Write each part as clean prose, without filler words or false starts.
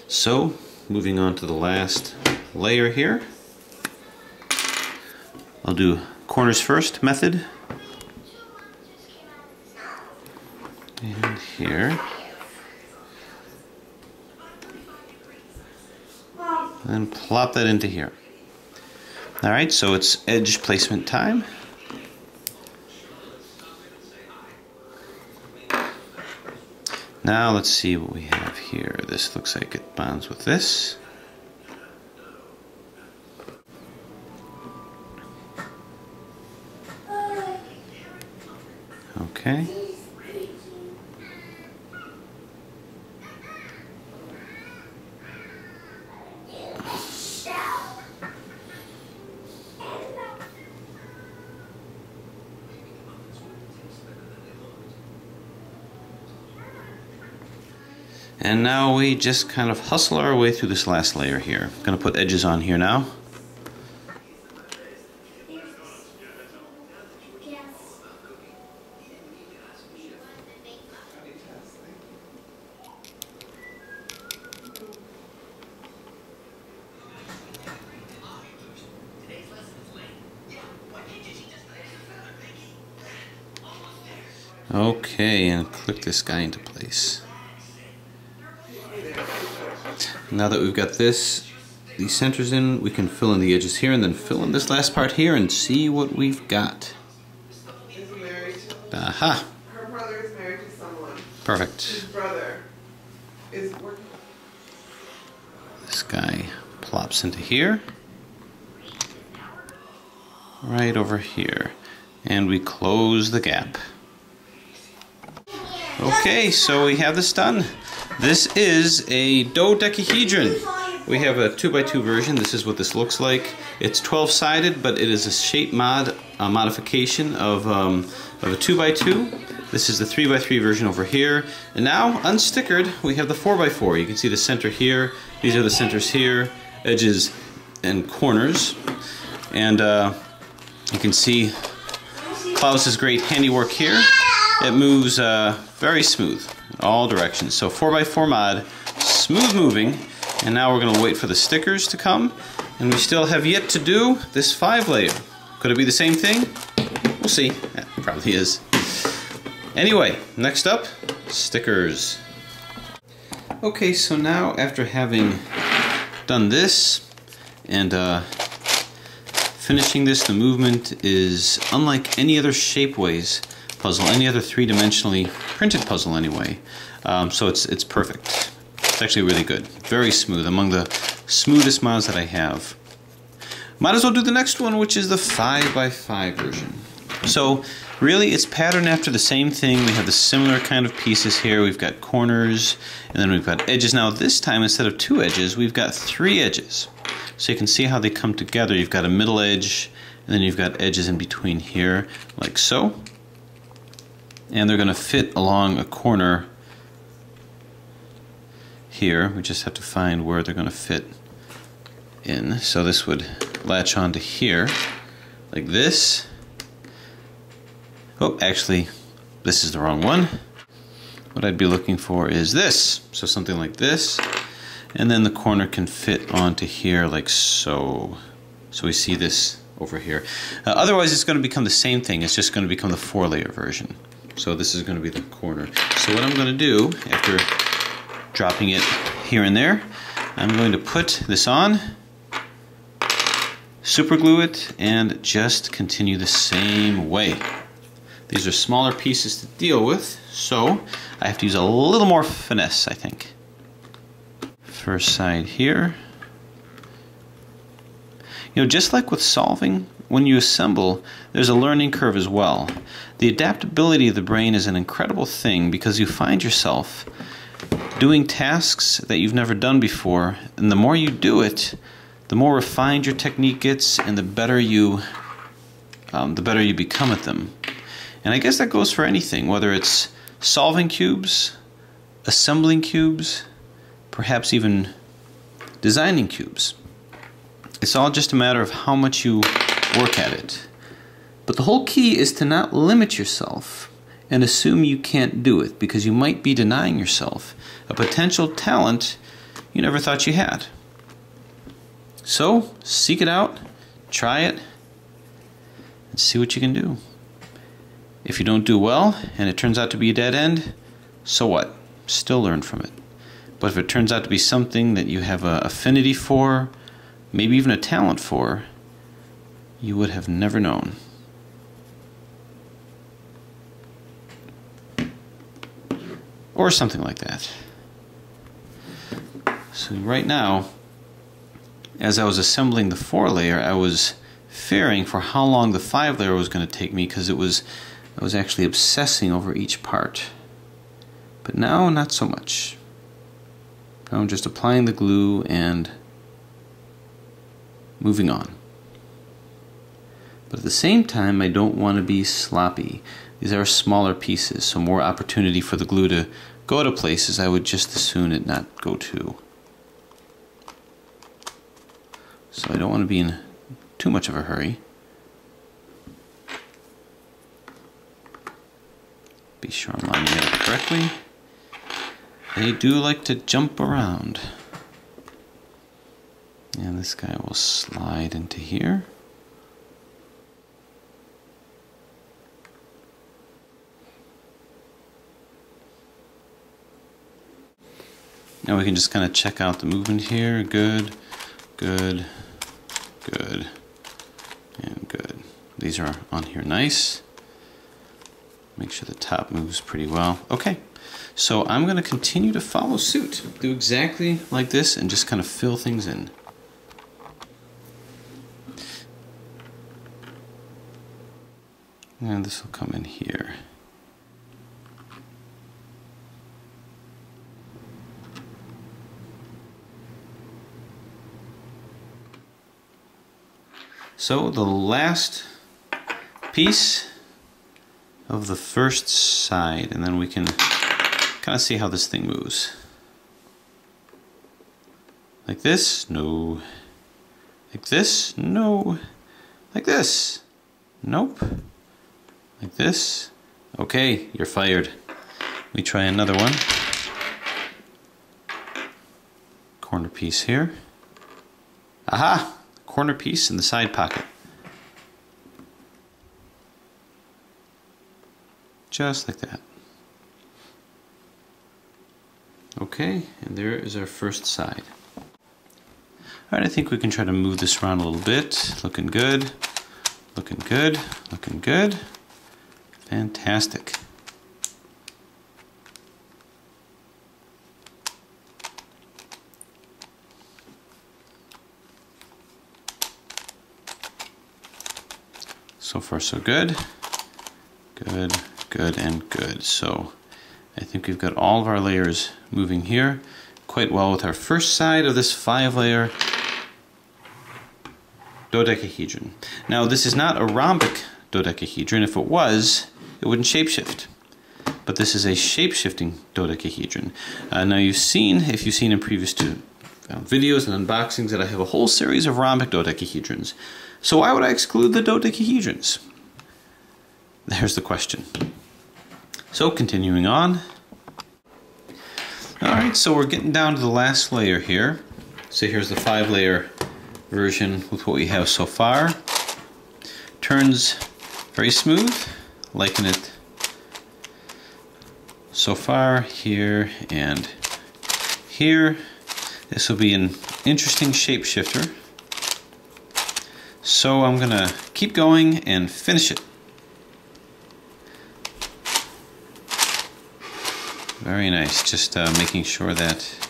So, moving on to the last layer here. I'll do corners first method. And here. And plop that into here. Alright, so it's edge placement time. Now let's see what we have here. This looks like it bonds with this. Okay. And now we just kind of hustle our way through this last layer here. I'm going to put edges on here now. Okay, and click this guy into place. Now that we've got these centers in, we can fill in the edges here and then fill in this last part here and see what we've got. Aha! Her brother is married to someone. Perfect. His brother is working. This guy plops into here. Right over here. And we close the gap. Okay, so we have this done. This is a dodecahedron. We have a 2x2 version. This is what this looks like. It's 12-sided, but it is a shape modification of a 2x2. This is the 3x3 version over here. And now, unstickered, we have the 4x4. You can see the center here. These are the centers here, edges and corners. And you can see Klaus's great handiwork here. It moves very smooth in all directions. So 4x4 mod, smooth moving. And now we're going to wait for the stickers to come. And we still have yet to do this 5 layer. Could it be the same thing? We'll see. Yeah, it probably is. Anyway, next up, stickers. Okay, so now after having done this and finishing this, the movement is unlike any other Shapeways puzzle, any other three-dimensionally printed puzzle anyway. So it's perfect. It's actually really good. Very smooth, among the smoothest mods that I have. Might as well do the next one, which is the 5x5 version. So really it's patterned after the same thing. We have the similar kind of pieces here. We've got corners and then we've got edges. Now this time, instead of 2 edges, we've got 3 edges. So you can see how they come together. You've got a middle edge and then you've got edges in between here, like so. And they're going to fit along a corner here. We just have to find where they're going to fit in. So this would latch onto here, like this. Oh, actually, this is the wrong one. What I'd be looking for is this. So something like this. And then the corner can fit onto here like so. So we see this over here. Otherwise, it's going to become the same thing. It's just going to become the 4-layer version. So this is going to be the corner. So what I'm going to do, after dropping it here and there, I'm going to put this on, super glue it, and just continue the same way. These are smaller pieces to deal with, so I have to use a little more finesse, I think. First side here. You know, just like with solving, when you assemble, there's a learning curve as well. The adaptability of the brain is an incredible thing because you find yourself doing tasks that you've never done before, and the more you do it, the more refined your technique gets, and the better you become at them. And I guess that goes for anything, whether it's solving cubes, assembling cubes, perhaps even designing cubes. It's all just a matter of how much you work at it. But the whole key is to not limit yourself and assume you can't do it, because you might be denying yourself a potential talent you never thought you had. So, seek it out, try it, and see what you can do. If you don't do well, and it turns out to be a dead end, so what? Still learn from it. But if it turns out to be something that you have an affinity for, maybe even a talent for, you would have never known. Or something like that. So right now, as I was assembling the 4-layer, I was fearing for how long the 5-layer was going to take me, because I was actually obsessing over each part. But now, not so much. Now I'm just applying the glue and moving on. But at the same time, I don't want to be sloppy. These are smaller pieces, so more opportunity for the glue to go to places I would just as soon it not go to. So I don't want to be in too much of a hurry. Be sure I'm lining it up correctly. They do like to jump around. And this guy will slide into here. Now we can just kind of check out the movement here. Good, good, good, and good. These are on here nice. Make sure the top moves pretty well. Okay, so I'm going to continue to follow suit. Do exactly like this and just kind of fill things in. And this will come in here. So the last piece of the first side, and then we can kind of see how this thing moves. Like this? No. Like this? No. Like this? Nope. Like this? Okay, you're fired. We try another one. Corner piece here. Aha! Corner piece in the side pocket. Just like that. Okay, and there is our first side. Alright, I think we can try to move this around a little bit. Looking good. Looking good. Looking good. Fantastic. So far so good. Good, good, and good. So I think we've got all of our layers moving here quite well with our first side of this 5-layer dodecahedron. Now this is not a rhombic dodecahedron. If it was, it wouldn't shapeshift. But this is a shape-shifting dodecahedron. Now you've seen, if you've seen in previous videos and unboxings, that I have a whole series of rhombic dodecahedrons. So why would I exclude the dodecahedrons? There's the question. So continuing on. Alright, so we're getting down to the last layer here. So here's the 5-layer version with what we have so far. Turns very smooth, liking it so far, here and here. This will be an interesting shapeshifter. So I'm gonna keep going and finish it. Very nice, just making sure that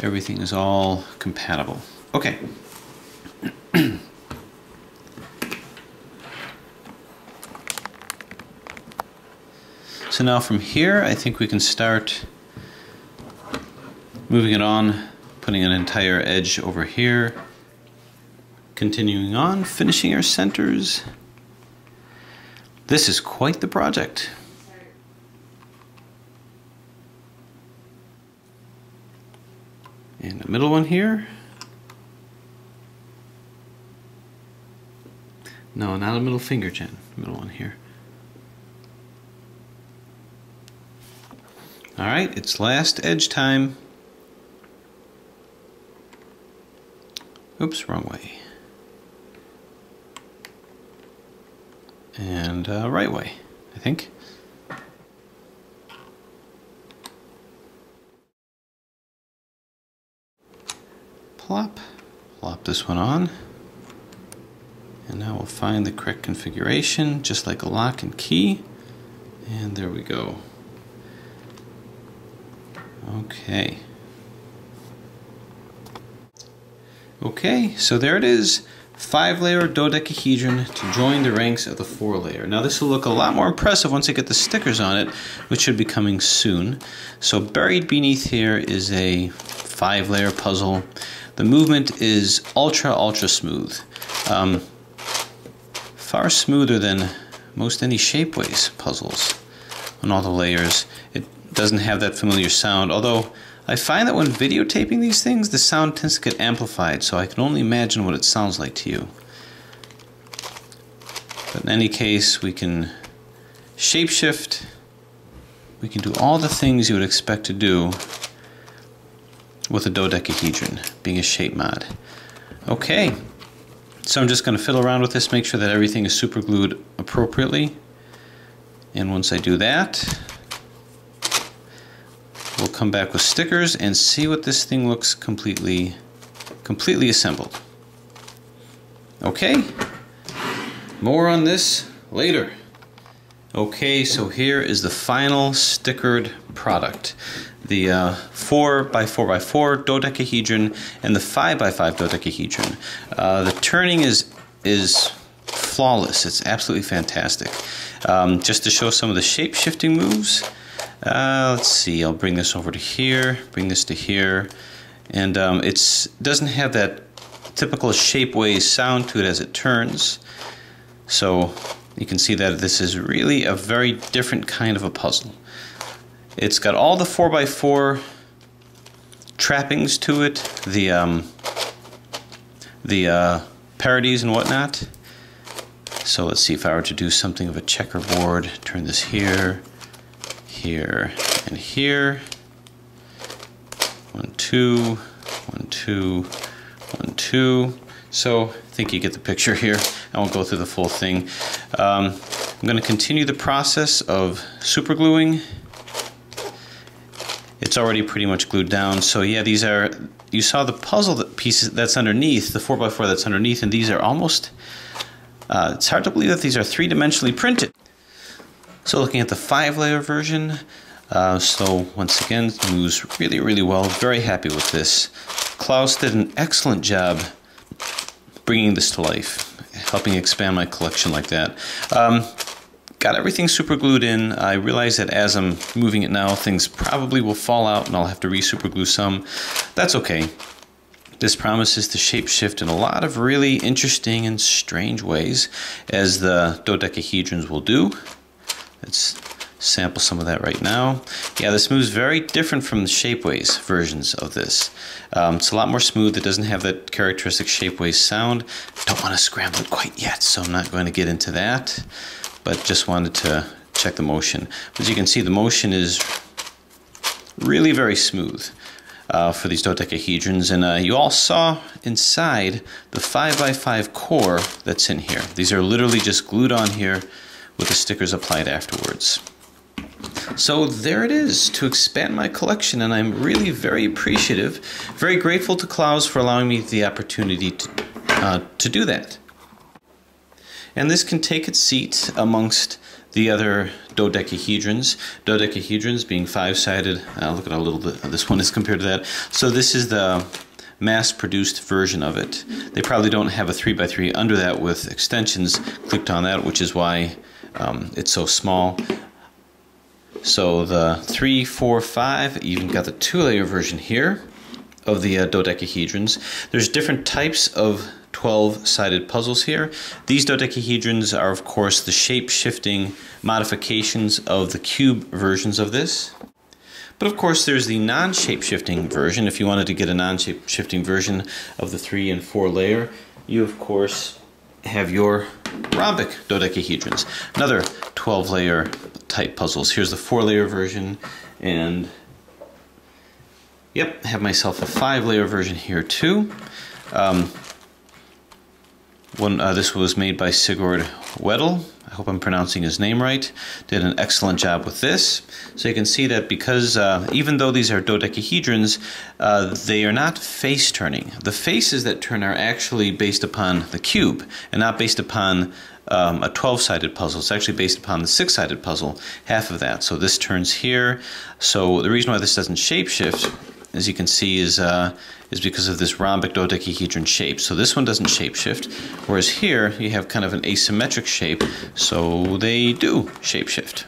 everything is all compatible. Okay. So now from here, I think we can start moving it on, putting an entire edge over here. Continuing on, finishing our centers. This is quite the project. And the middle one here. No, not a middle finger, Jen. Middle one here. Alright, it's last edge time. Oops, wrong way. And right way, I think. Plop. Plop this one on. And now we'll find the correct configuration, just like a lock and key. And there we go. Okay. Okay, so there it is. 5-layer dodecahedron to join the ranks of the 4-layer. Now this will look a lot more impressive once I get the stickers on it, which should be coming soon. So buried beneath here is a 5-layer puzzle. The movement is ultra smooth. Far smoother than most any Shapeways puzzles on all the layers. It doesn't have that familiar sound, although I find that when videotaping these things, the sound tends to get amplified, so I can only imagine what it sounds like to you. But in any case, we can shapeshift. We can do all the things you would expect to do with a dodecahedron, being a shape mod. Okay, so I'm just going to fiddle around with this, make sure that everything is super glued appropriately. And once I do that, we'll come back with stickers and see what this thing looks completely assembled. Okay, more on this later. Okay, so here is the final stickered product. The 4x4x4 dodecahedron and the 5x5 dodecahedron. The turning is flawless. It's absolutely fantastic. Just to show some of the shape-shifting moves, let's see, I'll bring this over to here, bring this to here, and it doesn't have that typical Shapeways sound to it as it turns. So you can see that this is really a very different kind of a puzzle. It's got all the 4x4 trappings to it, the parodies and whatnot. So let's see, if I were to do something of a checkerboard, turn this here, here, and here. 1, 2, 1, 2, 1, 2. So I think you get the picture here. I won't go through the full thing. I'm going to continue the process of super gluing. It's already pretty much glued down. So yeah, these are, you saw the puzzle pieces that's underneath, the 4x4 that's underneath, and these are almost, it's hard to believe that these are 3-dimensionally printed. So looking at the 5-layer version, so once again, it moves really well. Very happy with this. Klaus did an excellent job bringing this to life, helping expand my collection like that. Got everything super glued in. I realize that as I'm moving it now, things probably will fall out and I'll have to re-super glue some. That's okay. This promises to shapeshift in a lot of really interesting and strange ways, as the dodecahedrons will do. Let's sample some of that right now. Yeah, this moves very different from the Shapeways versions of this. It's a lot more smooth. It doesn't have that characteristic Shapeways sound. Don't want to scramble it quite yet, so I'm not going to get into that, but just wanted to check the motion. As you can see, the motion is really very smooth for these dodecahedrons, and you all saw inside the 5x5 core that's in here. These are literally just glued on here with the stickers applied afterwards. So there it is, to expand my collection, and I'm really very appreciative, very grateful to Klaus for allowing me the opportunity to do that. And this can take its seat amongst the other dodecahedrons. Dodecahedrons being 5-sided. Look at how little this one is compared to that. So this is the mass-produced version of it. They probably don't have a 3x3 under that with extensions clicked on that, which is why it's so small. So the 3, 4, 5, even got the 2-layer version here of the dodecahedrons. There's different types of 12-sided puzzles here. These dodecahedrons are, of course, the shape-shifting modifications of the cube versions of this. But of course, there's the non-shape-shifting version. If you wanted to get a non-shape-shifting version of the 3 and 4 layer, you, of course, have your rhombic dodecahedrons. Another 12-layer type puzzles. Here's the 4-layer version, and yep, have myself a 5-layer version here too. This was made by Sigurd Wedel. I hope I'm pronouncing his name right. Did an excellent job with this. So you can see that because even though these are dodecahedrons, they are not face turning. The faces that turn are actually based upon the cube and not based upon a 12-sided puzzle. It's actually based upon the 6-sided puzzle, half of that. So this turns here. So the reason why this doesn't shapeshift, as you can see, is because of this rhombic dodecahedron shape. So this one doesn't shapeshift, whereas here you have kind of an asymmetric shape, so they do shapeshift.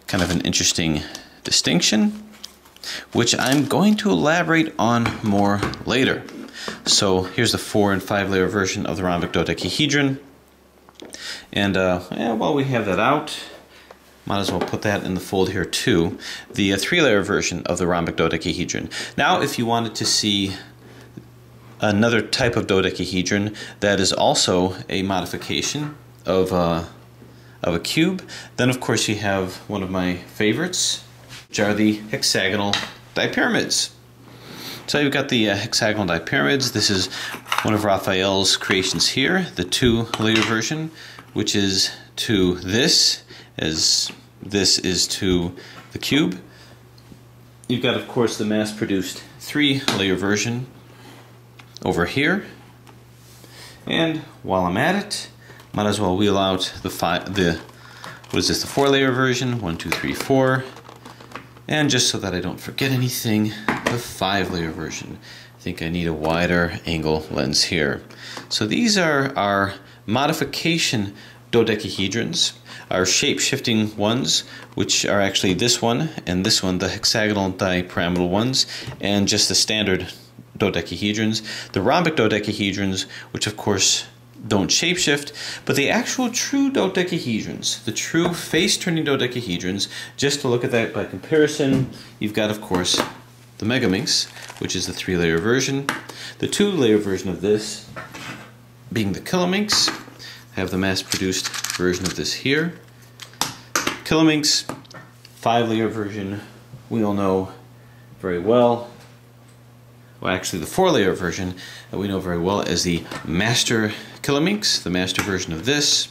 Kind of an interesting distinction, which I'm going to elaborate on more later. So here's the 4 and 5 layer version of the rhombic dodecahedron. And while we have that out, might as well put that in the fold here too. The 3-layer version of the rhombic dodecahedron. Now, if you wanted to see another type of dodecahedron that is also a modification of a cube, then of course you have one of my favorites, which are the hexagonal dipyramids. So you've got the hexagonal dipyramids. This is one of Raphael's creations here, the 2-layer version, which is to this, as this is to the cube. You've got, of course, the mass-produced 3-layer version over here. And while I'm at it, might as well wheel out the 4-layer version, 1, 2, 3, 4. And just so that I don't forget anything, the 5-layer version. I think I need a wider angle lens here. So these are our modification dodecahedrons, our shape-shifting ones, which are actually this one and this one, the hexagonal dipyramidal ones, and just the standard dodecahedrons. The rhombic dodecahedrons, which of course don't shapeshift, but the actual true dodecahedrons, the true face-turning dodecahedrons, just to look at that by comparison, you've got, of course, the Megaminx, which is the 3-layer version. The 2-layer version of this being the Kilominx. I have the mass-produced version of this here. Kilominx, 5-layer version, we all know very well. Well, actually, the 4-layer version that we know very well as the Master Kilominx, the master version of this.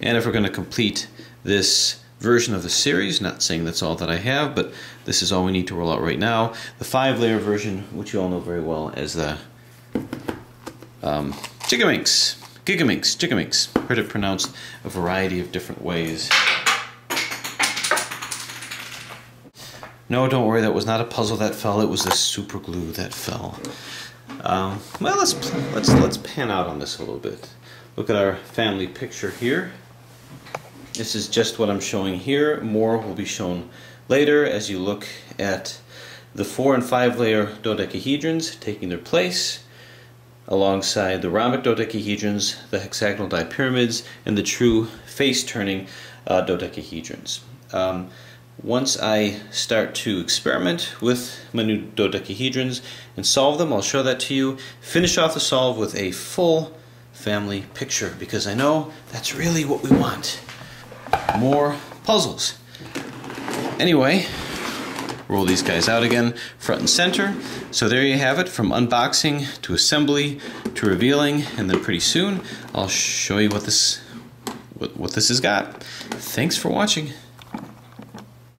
And if we're going to complete this version of the series, not saying that's all that I have, but this is all we need to roll out right now, the 5-layer version, which you all know very well as the Gigaminx. Gigaminx. Heard it pronounced a variety of different ways. No, don't worry, that was not a puzzle that fell. It was the super glue that fell. Well, let's pan out on this a little bit. Look at our family picture here. This is just what I'm showing here. More will be shown later as you look at the 4 and 5-layer dodecahedrons taking their place alongside the rhombic dodecahedrons, the hexagonal dipyramids, and the true face-turning dodecahedrons. Once I start to experiment with my new dodecahedrons and solve them, I'll show that to you. Finish off the solve with a full family picture, because I know that's really what we want. More puzzles. Anyway, roll these guys out again, front and center. So there you have it, from unboxing to assembly to revealing, and then pretty soon I'll show you what this has got. Thanks for watching.